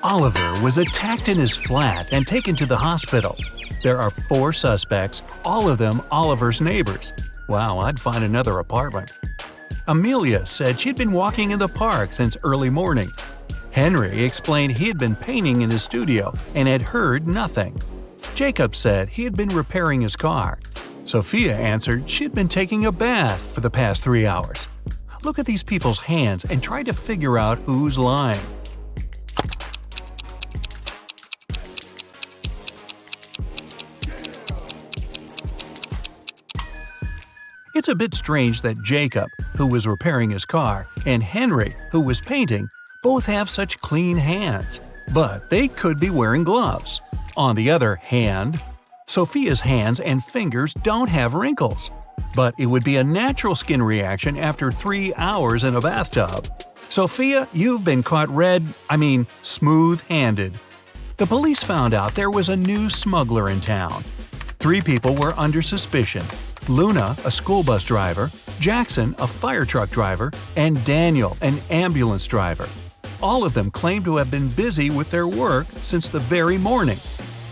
Oliver was attacked in his flat and taken to the hospital. There are 4 suspects, all of them Oliver's neighbors. Wow, I'd find another apartment. Amelia said she'd been walking in the park since early morning. Henry explained he had been painting in his studio and had heard nothing. Jacob said he had been repairing his car. Sophia answered she'd been taking a bath for the past 3 hours. Look at these people's hands and try to figure out who's lying. It's a bit strange that Jacob, who was repairing his car, and Henry, who was painting, both have such clean hands. But they could be wearing gloves. On the other hand, Sophia's hands and fingers don't have wrinkles. But it would be a natural skin reaction after 3 hours in a bathtub. Sophia, you've been caught smooth-handed. The police found out there was a new smuggler in town. 3 people were under suspicion. Luna, a school bus driver, Jackson, a fire truck driver, and Daniel, an ambulance driver. All of them claimed to have been busy with their work since the very morning.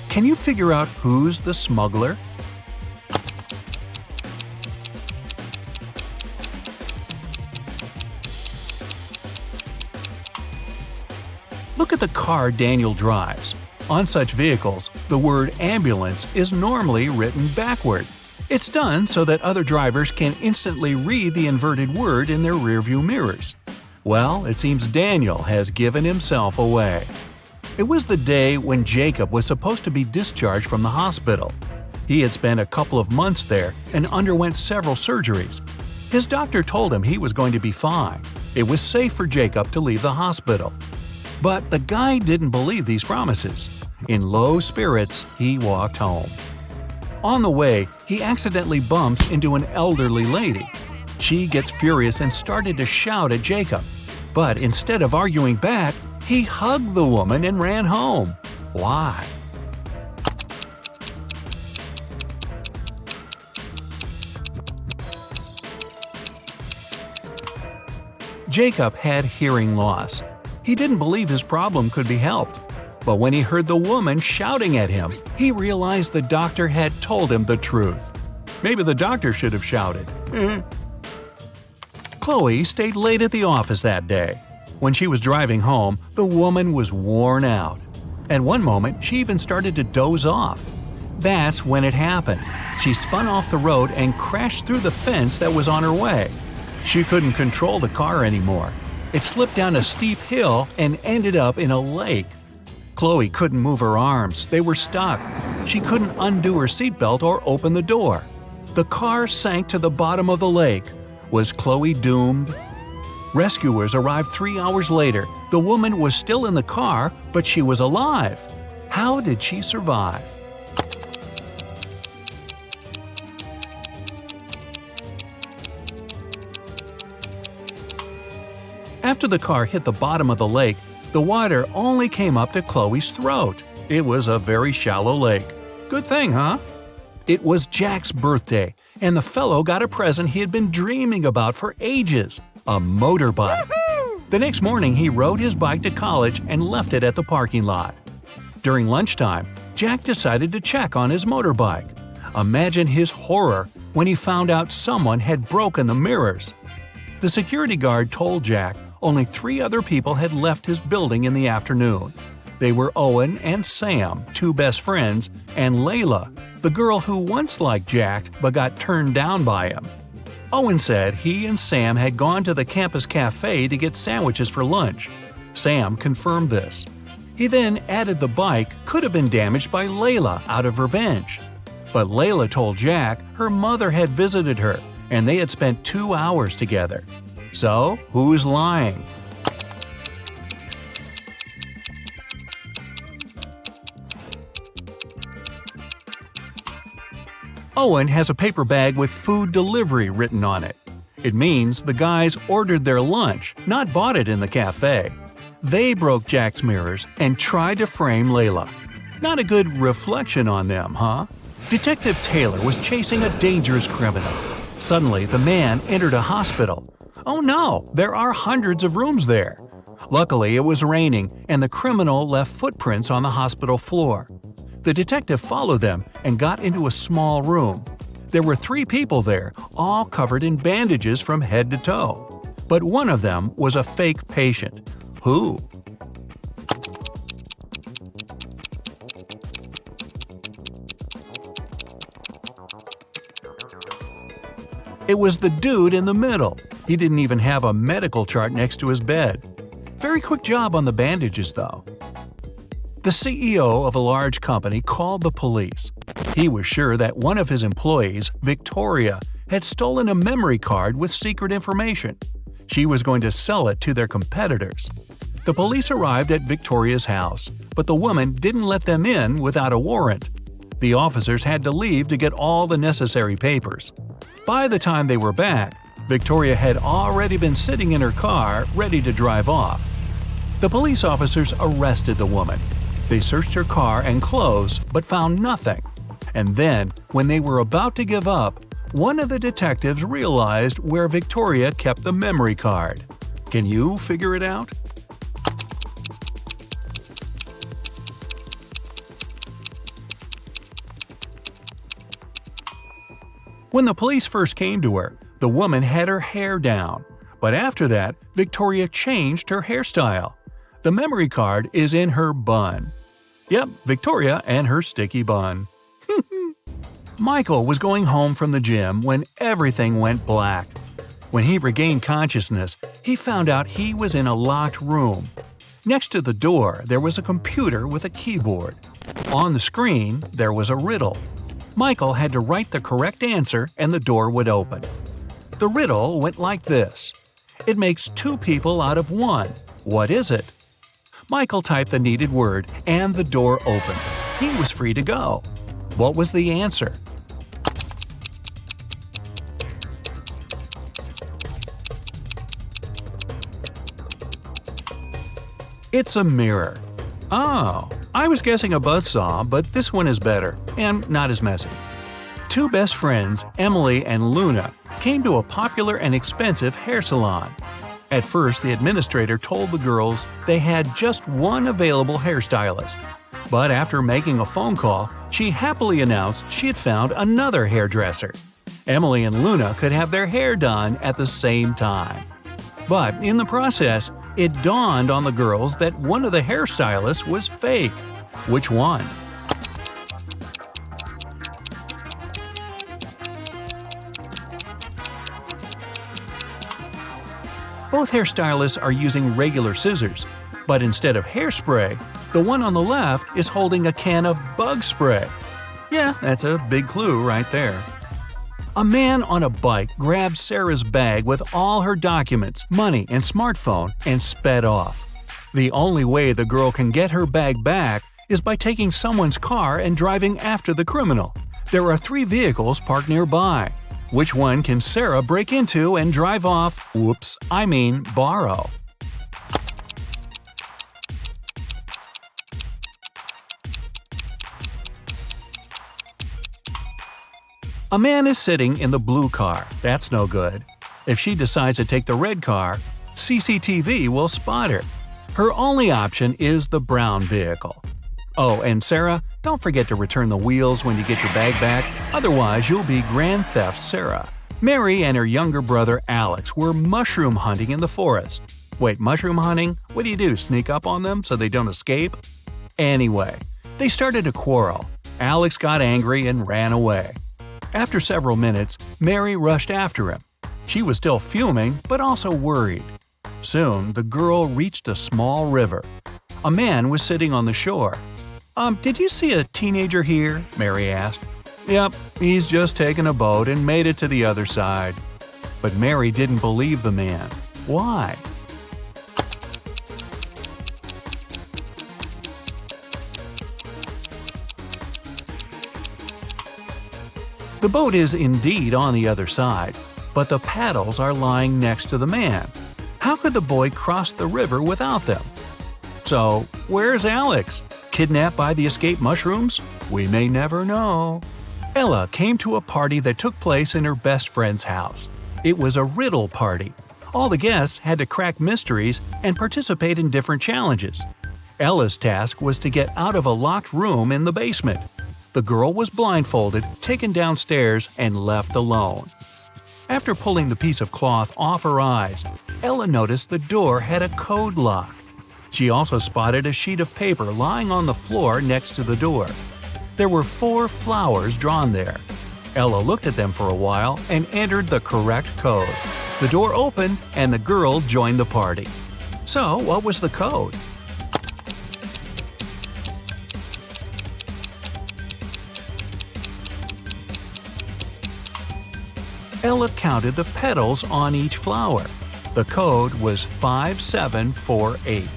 Can you figure out who's the smuggler? Look at the car Daniel drives. On such vehicles, the word ambulance is normally written backward. It's done so that other drivers can instantly read the inverted word in their rearview mirrors. Well, it seems Daniel has given himself away. It was the day when Jacob was supposed to be discharged from the hospital. He had spent a couple of months there and underwent several surgeries. His doctor told him he was going to be fine. It was safe for Jacob to leave the hospital. But the guy didn't believe these promises. In low spirits, he walked home. On the way, he accidentally bumps into an elderly lady. She gets furious and started to shout at Jacob. But instead of arguing back, he hugged the woman and ran home. Why? Jacob had hearing loss. He didn't believe his problem could be helped. But when he heard the woman shouting at him, he realized the doctor had told him the truth. Maybe the doctor should have shouted. Chloe stayed late at the office that day. When she was driving home, the woman was worn out. At one moment, she even started to doze off. That's when it happened. She spun off the road and crashed through the fence that was on her way. She couldn't control the car anymore. It slipped down a steep hill and ended up in a lake. Chloe couldn't move her arms. They were stuck. She couldn't undo her seatbelt or open the door. The car sank to the bottom of the lake. Was Chloe doomed? Rescuers arrived 3 hours later. The woman was still in the car, but she was alive. How did she survive? After the car hit the bottom of the lake, the water only came up to Chloe's throat. It was a very shallow lake. Good thing, huh? It was Jack's birthday, and the fellow got a present he had been dreaming about for ages – a motorbike. The next morning, he rode his bike to college and left it at the parking lot. During lunchtime, Jack decided to check on his motorbike. Imagine his horror when he found out someone had broken the mirrors. The security guard told Jack only 3 other people had left his building in the afternoon. They were Owen and Sam, 2 best friends, and Layla, the girl who once liked Jack but got turned down by him. Owen said he and Sam had gone to the campus cafe to get sandwiches for lunch. Sam confirmed this. He then added the bike could have been damaged by Layla out of revenge. But Layla told Jack her mother had visited her and they had spent 2 hours together. So, who's lying? Owen has a paper bag with food delivery written on it. It means the guys ordered their lunch, not bought it in the cafe. They broke Jack's mirrors and tried to frame Layla. Not a good reflection on them, huh? Detective Taylor was chasing a dangerous criminal. Suddenly, the man entered a hospital. Oh no, there are hundreds of rooms there. Luckily, it was raining, and the criminal left footprints on the hospital floor. The detective followed them and got into a small room. There were 3 people there, all covered in bandages from head to toe. But one of them was a fake patient. Who? It was the dude in the middle. He didn't even have a medical chart next to his bed. Very quick job on the bandages, though. The CEO of a large company called the police. He was sure that one of his employees, Victoria, had stolen a memory card with secret information. She was going to sell it to their competitors. The police arrived at Victoria's house, but the woman didn't let them in without a warrant. The officers had to leave to get all the necessary papers. By the time they were back, Victoria had already been sitting in her car, ready to drive off. The police officers arrested the woman. They searched her car and clothes, but found nothing. And then, when they were about to give up, one of the detectives realized where Victoria kept the memory card. Can you figure it out? When the police first came to her, the woman had her hair down. But after that, Victoria changed her hairstyle. The memory card is in her bun. Yep, Victoria and her sticky bun. Michael was going home from the gym when everything went black. When he regained consciousness, he found out he was in a locked room. Next to the door, there was a computer with a keyboard. On the screen, there was a riddle. Michael had to write the correct answer and the door would open. The riddle went like this. It makes 2 people out of 1. What is it? Michael typed the needed word and the door opened. He was free to go. What was the answer? It's a mirror. Oh, I was guessing a buzzsaw, but this one is better and not as messy. 2 best friends, Emily and Luna, came to a popular and expensive hair salon. At first, the administrator told the girls they had just one available hairstylist. But after making a phone call, she happily announced she had found another hairdresser. Emily and Luna could have their hair done at the same time. But in the process, it dawned on the girls that one of the hairstylists was fake. Which one? Both hairstylists are using regular scissors, but instead of hairspray, the one on the left is holding a can of bug spray. Yeah, that's a big clue right there. A man on a bike grabbed Sarah's bag with all her documents, money, and smartphone and sped off. The only way the girl can get her bag back is by taking someone's car and driving after the criminal. There are 3 vehicles parked nearby. Which one can Sarah break into and drive off? Borrow. A man is sitting in the blue car. That's no good. If she decides to take the red car, CCTV will spot her. Her only option is the brown vehicle. Oh, and Sarah, don't forget to return the wheels when you get your bag back, otherwise you'll be Grand Theft Sarah. Mary and her younger brother Alex were mushroom hunting in the forest. Wait, mushroom hunting? What do? Sneak up on them so they don't escape? Anyway, they started a quarrel. Alex got angry and ran away. After several minutes, Mary rushed after him. She was still fuming, but also worried. Soon, the girl reached a small river. A man was sitting on the shore. Did you see a teenager here?" Mary asked. "Yep, he's just taken a boat and made it to the other side." But Mary didn't believe the man. Why? The boat is indeed on the other side, but the paddles are lying next to the man. How could the boy cross the river without them? So, where's Alex? Kidnapped by the escaped mushrooms? We may never know. Ella came to a party that took place in her best friend's house. It was a riddle party. All the guests had to crack mysteries and participate in different challenges. Ella's task was to get out of a locked room in the basement. The girl was blindfolded, taken downstairs, and left alone. After pulling the piece of cloth off her eyes, Ella noticed the door had a code lock. She also spotted a sheet of paper lying on the floor next to the door. There were 4 flowers drawn there. Ella looked at them for a while and entered the correct code. The door opened and the girl joined the party. So, what was the code? Ella counted the petals on each flower. The code was 5748.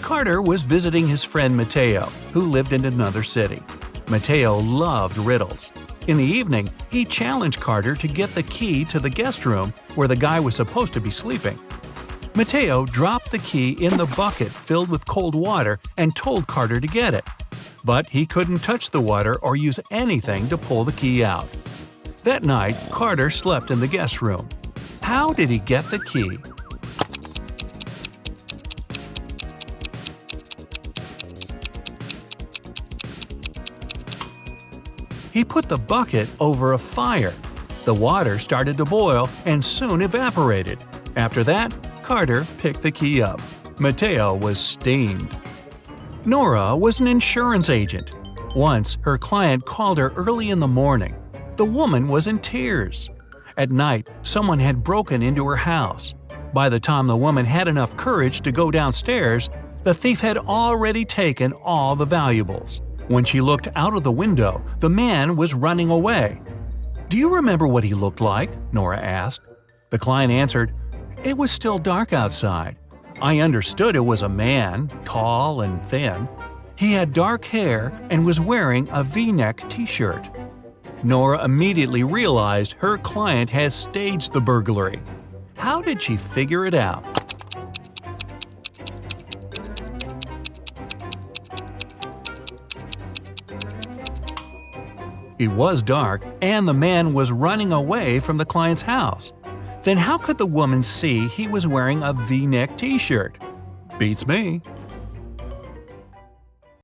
Carter was visiting his friend Mateo, who lived in another city. Mateo loved riddles. In the evening, he challenged Carter to get the key to the guest room where the guy was supposed to be sleeping. Mateo dropped the key in the bucket filled with cold water and told Carter to get it. But he couldn't touch the water or use anything to pull the key out. That night, Carter slept in the guest room. How did he get the key? He put the bucket over a fire. The water started to boil and soon evaporated. After that, Carter picked the key up. Mateo was steamed. Nora was an insurance agent. Once, her client called her early in the morning. The woman was in tears. At night, someone had broken into her house. By the time the woman had enough courage to go downstairs, the thief had already taken all the valuables. When she looked out of the window, the man was running away. "Do you remember what he looked like?" Nora asked. The client answered, "It was still dark outside. I understood it was a man, tall and thin. He had dark hair and was wearing a V-neck t-shirt." Nora immediately realized her client had staged the burglary. How did she figure it out? It was dark, and the man was running away from the client's house. Then how could the woman see he was wearing a V-neck t-shirt? Beats me.